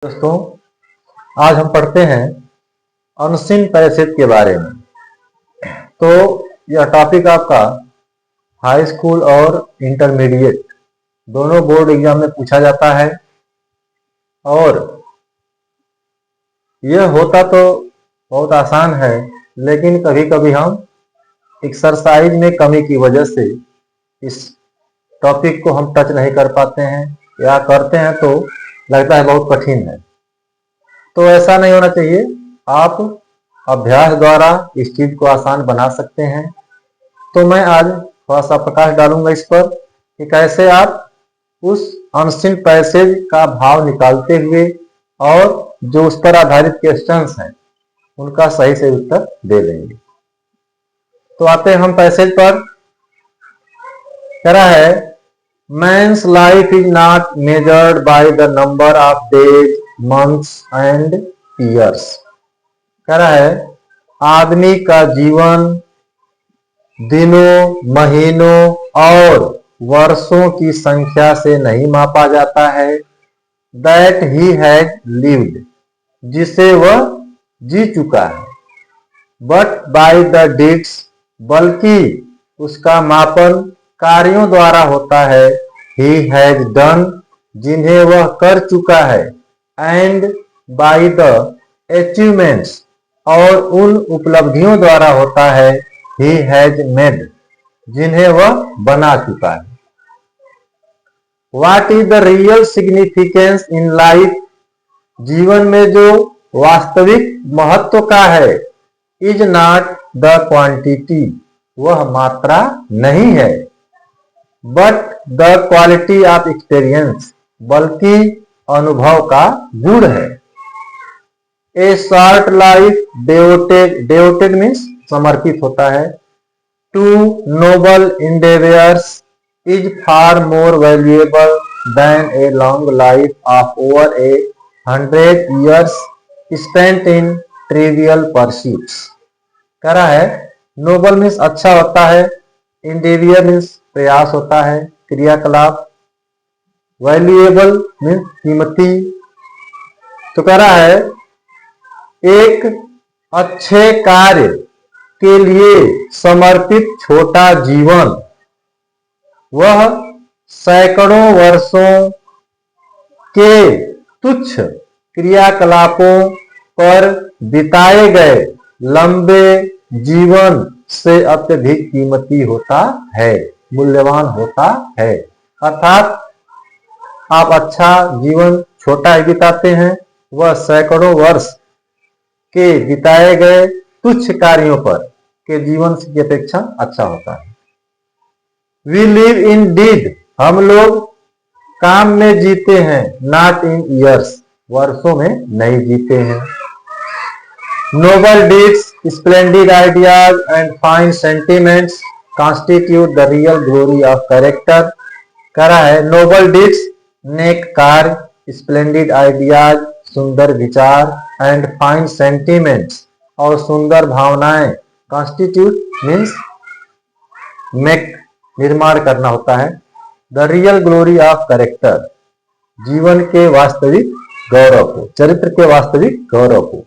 दोस्तों, आज हम पढ़ते हैं अनसीन पैसेज के बारे में। तो यह टॉपिक आपका हाई स्कूल और इंटरमीडिएट दोनों बोर्ड एग्जाम में पूछा जाता है और यह होता तो बहुत आसान है, लेकिन कभी कभी हम एक्सरसाइज में कमी की वजह से इस टॉपिक को हम टच नहीं कर पाते हैं या करते हैं तो लगता है बहुत कठिन है। तो ऐसा नहीं होना चाहिए। आप अभ्यास द्वारा इस चीज को आसान बना सकते हैं। तो मैं आज थोड़ा सा प्रकाश डालूंगा इस पर कि कैसे आप उस अनसीन पैसेज का भाव निकालते हुए और जो उस पर आधारित क्वेश्चंस हैं उनका सही से उत्तर दे देंगे। तो आते हैं हम पैसेज पर। कह रहा है, men's life is not measured by the number of days, months and years. कह रहा है, आदमी का जीवन दिनों, महीनों और वर्षों की संख्या से नहीं मापा जाता है। दैट ही हैज लिव्ड, जिसे वह जी चुका है। बट बाय द डीड्स, बल्कि उसका मापन कार्यों द्वारा होता है। ही हैज डन, जिन्हें वह कर चुका है। एंड बाय द अचीवमेंट्स, और उन उपलब्धियों द्वारा होता है। ही हैज मेड, जिन्हें वह बना चुका है। What is the real significance in life, जीवन में जो वास्तविक महत्व का है। इज नॉट द क्वांटिटी, वह मात्रा नहीं है। But the quality of experience, बल्कि अनुभव का गुण है। A short life devoted means समर्पित होता है। To noble endeavours is far more valuable than a long life of over 100 years spent in trivial pursuits. कह रहा है, नोबल मीन्स अच्छा होता है, इंडेवियर मीन्स प्रयास होता है, क्रियाकलाप। वैल्यूएबल मीन्स कीमती। तो कह रहा है, एक अच्छे कार्य के लिए समर्पित छोटा जीवन वह सैकड़ों वर्षों के तुच्छ क्रियाकलापों पर बिताए गए लंबे जीवन से अत्यधिक कीमती होता है, मूल्यवान होता है। अर्थात आप अच्छा जीवन छोटा ही बिताते हैं, वह सैकड़ों वर्ष के बिताए गए तुच्छ कार्यों पर के जीवन की अपेक्षा अच्छा होता है। वी लिव इन डीड, हम लोग काम में जीते हैं। नॉट इन ईयर्स, वर्षों में नहीं जीते हैं। Noble deeds, splendid ideas and fine sentiments constitute the real glory of character. कह रहा है, नोबल डीड्स नेक कार्य, स्प्लेंडिड आइडियाज सुंदर विचार, एंड फाइन सेंटिमेंट्स और सुंदर भावनाएं, कॉन्स्टिट्यूट मीन्स मेक निर्माण करना होता है। The real glory of character, जीवन के वास्तविक गौरव को, चरित्र के वास्तविक गौरव को।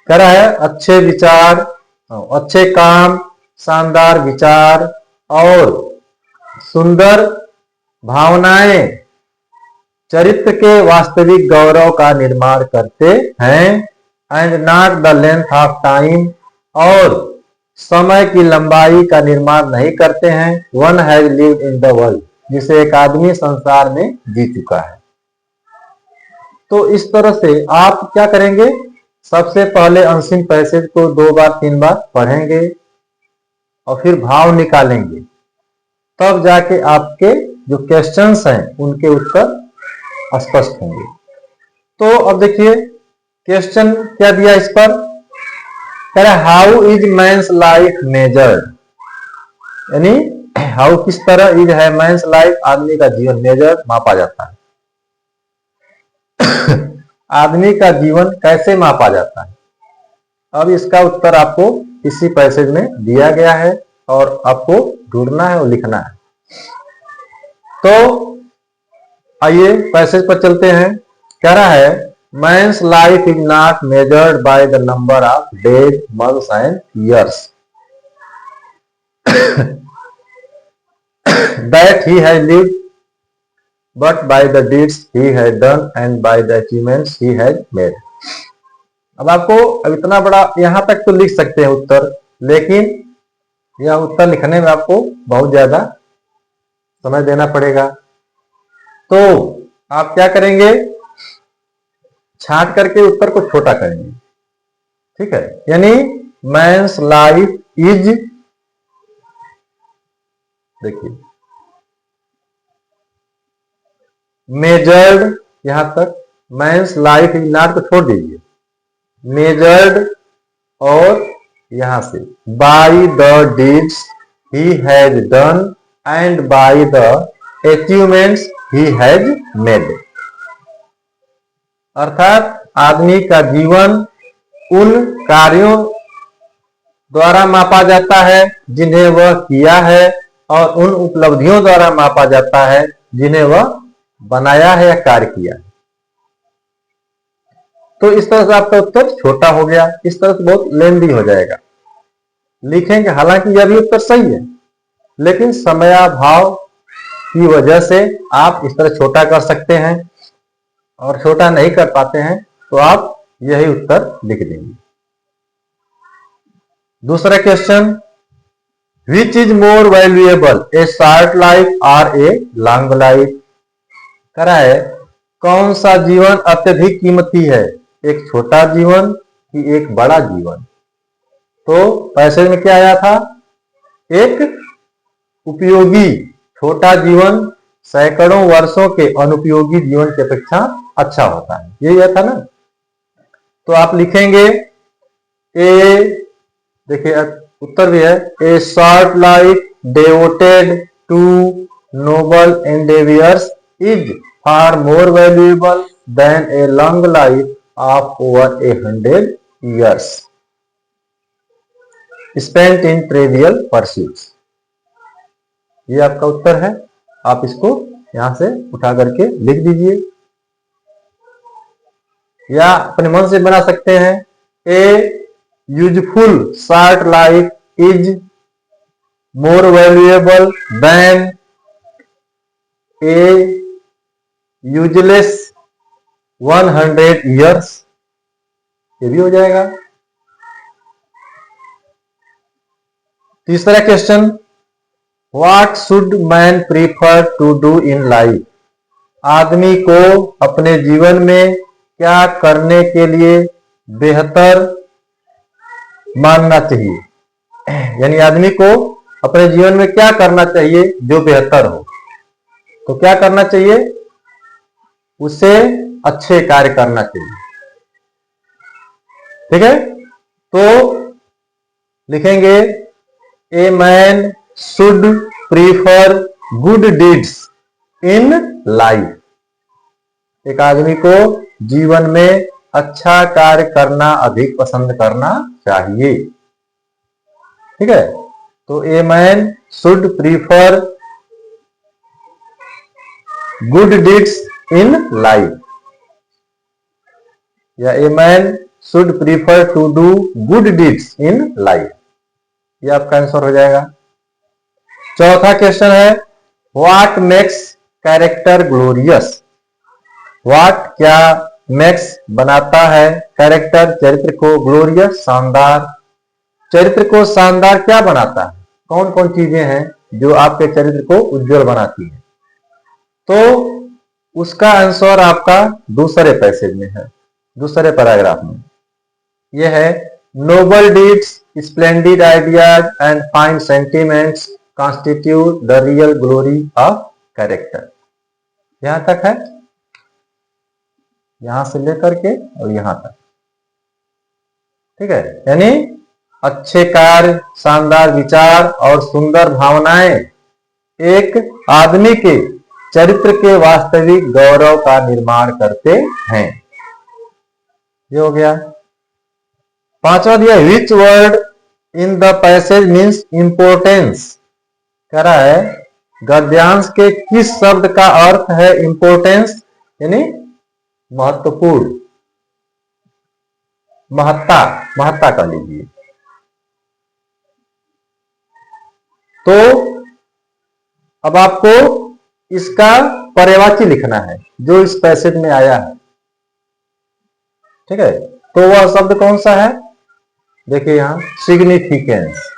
कह रहा है, अच्छे विचार, अच्छे काम, शानदार विचार और सुंदर भावनाएं चरित्र के वास्तविक गौरव का निर्माण करते हैं। And not the length of time, और समय की लंबाई का निर्माण नहीं करते हैं। One has lived in the world, जिसे एक आदमी संसार में जी चुका है। तो इस तरह से आप क्या करेंगे, सबसे पहले अनसीन पैसेज को 2 बार 3 बार पढ़ेंगे और फिर भाव निकालेंगे, तब जाके आपके जो क्वेश्चंस हैं उनके उत्तर स्पष्ट होंगे। तो अब देखिए क्वेश्चन क्या दिया इस पर। कह रहा है, how is men's life measured, यानी हाउ किस तरह इज है मैंस लाइफ, आदमी का जीवन मेजर मापा जाता है। आदमी का जीवन कैसे मापा जाता है, अब इसका उत्तर आपको इसी पैसेज में दिया गया है और आपको ढूंढना है और लिखना है। तो आइए पैसेज पर चलते हैं। कह रहा है men's life is not measured by the number of days months and years that he has lived but by the deeds he had done and by the achievements he had made। अब आपको अब इतना बड़ा यहां तक तो लिख सकते हैं उत्तर, लेकिन यह उत्तर लिखने में आपको बहुत ज्यादा समय देना पड़ेगा। तो आप क्या करेंगे, छांट करके उत्तर को छोटा करेंगे, ठीक है। यानी मैंस लाइफ इज, देखिए मेजर्ड, यहां तक मैंस लाइफ इज नॉट को छोड़ दीजिए, मेजर्ड और यहां से by the deeds he has done and by the achievements he has made. अर्थात आदमी का जीवन उन कार्यों द्वारा मापा जाता है जिन्हें वह किया है और उन उपलब्धियों द्वारा मापा जाता है जिन्हें वह बनाया है या कार्य किया है। तो इस तरह से आपका उत्तर छोटा हो गया, इस तरह से बहुत लेंदी हो जाएगा। लिखेंगे, हालांकि यह भी उत्तर सही है, लेकिन समयाभाव की वजह से आप इस तरह छोटा कर सकते हैं, और छोटा नहीं कर पाते हैं तो आप यही उत्तर लिख देंगे। दूसरा question, which is more valuable A short life और ए लॉन्ग लाइफ। करा है कौन सा जीवन अत्यधिक कीमती है, एक छोटा जीवन कि एक बड़ा जीवन। तो पैसे में क्या आया था, एक उपयोगी छोटा जीवन सैकड़ों वर्षों के अनुपयोगी जीवन की अपेक्षा अच्छा होता है, यही था ना। तो आप लिखेंगे ए, देखिए उत्तर भी है, a short life devoted to noble endeavours is far more valuable than a long life of over 100 years spent in trivial pursuits। ये आपका उत्तर है, आप इसको यहां से उठा करके लिख दीजिए, या अपने मन से बना सकते हैं। A useful short life is more valuable than a useless 100 years, ये भी हो जाएगा। तीसरा question, what should man prefer to do in life. आदमी को अपने जीवन में क्या करने के लिए बेहतर मानना चाहिए, यानी आदमी को अपने जीवन में क्या करना चाहिए जो बेहतर हो। तो क्या करना चाहिए, उसे अच्छे कार्य करना चाहिए, ठीक है। तो लिखेंगे ए man should prefer good deeds in life. एक आदमी को जीवन में अच्छा कार्य करना अधिक पसंद करना चाहिए, ठीक है। तो a man should prefer good deeds in life, या a man should prefer to do good deeds in life, ये आपका आंसर हो जाएगा। चौथा क्वेश्चन है, what makes character glorious. What क्या मेक्स बनाता है कैरेक्टर चरित्र को ग्लोरियस शानदार। चरित्र को शानदार क्या बनाता है, कौन कौन चीजें हैं जो आपके चरित्र को उज्जवल बनाती हैं। तो उसका आंसर आपका दूसरे पैसेज में है, दूसरे पैराग्राफ में। यह है noble deeds, splendid ideas and fine sentiments constitute the real glory of character. यहां तक है, यहां से लेकर के और यहां तक, ठीक है। यानी अच्छे कार्य, शानदार विचार और सुंदर भावनाएं एक आदमी के चरित्र के वास्तविक गौरव का निर्माण करते हैं। ये हो गया। पांचवा दिया, which word in the passage means importance. कह रहा है गद्यांश के किस शब्द का अर्थ है इंपोर्टेंस, यानी महत्वपूर्ण, महत्ता, महत्ता कह लीजिए। तो अब आपको इसका पर्यायवाची लिखना है जो इस पैसेज में आया है। ठीक है, तो वह शब्द कौन सा है? देखिए यहां सिग्निफिकेंस,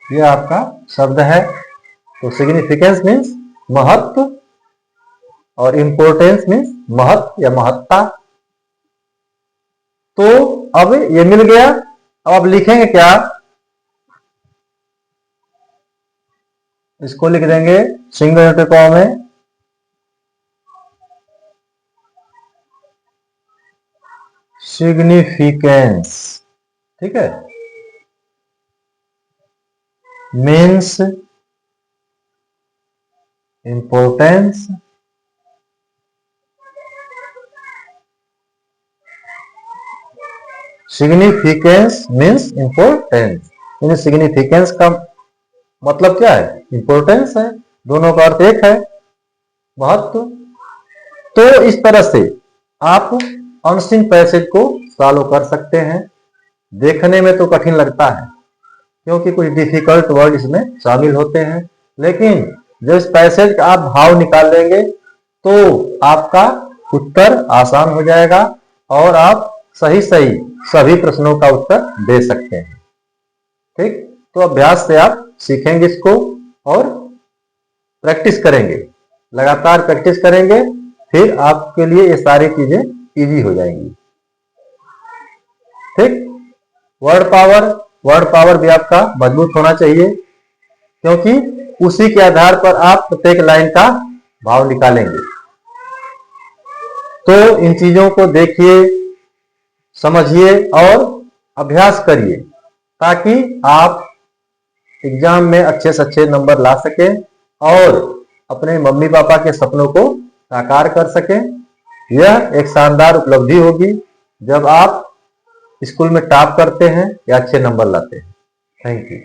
यह आपका शब्द है। तो सिग्निफिकेंस मीन्स महत्व और इंपोर्टेंस मीन्स महत्व या महत्ता। तो अब ये मिल गया। अब आप लिखेंगे क्या? इसको लिख देंगे सिंगल इनवर्टेड कॉमा में सिग्निफिकेंस। ठीक है, means importance significance means importance. Significance का मतलब क्या है? इंपोर्टेंस है, दोनों का अर्थ एक है, महत्व। तो इस तरह से आप अनसीन पैसेज को सॉल्व कर सकते हैं। देखने में तो कठिन लगता है क्योंकि कुछ डिफिकल्ट वर्ड इसमें शामिल होते हैं, लेकिन जब इस पैसेज का आप भाव निकाल लेंगे तो आपका उत्तर आसान हो जाएगा और आप सही सही सभी प्रश्नों का उत्तर दे सकते हैं। ठीक, तो अभ्यास से आप सीखेंगे इसको और प्रैक्टिस करेंगे, लगातार प्रैक्टिस करेंगे, फिर आपके लिए ये सारी चीजें इजी हो जाएंगी। ठीक, वर्ड पावर भी आपका मजबूत होना चाहिए क्योंकि उसी के आधार पर आप प्रत्येक लाइन का भाव निकालेंगे। तो इन चीजों को देखिए, समझिए और अभ्यास करिए ताकि आप एग्जाम में अच्छे से अच्छे नंबर ला सकें और अपने मम्मी पापा के सपनों को साकार कर सकें। यह एक शानदार उपलब्धि होगी जब आप स्कूल में टॉप करते हैं या अच्छे नंबर लाते हैं। Thank you.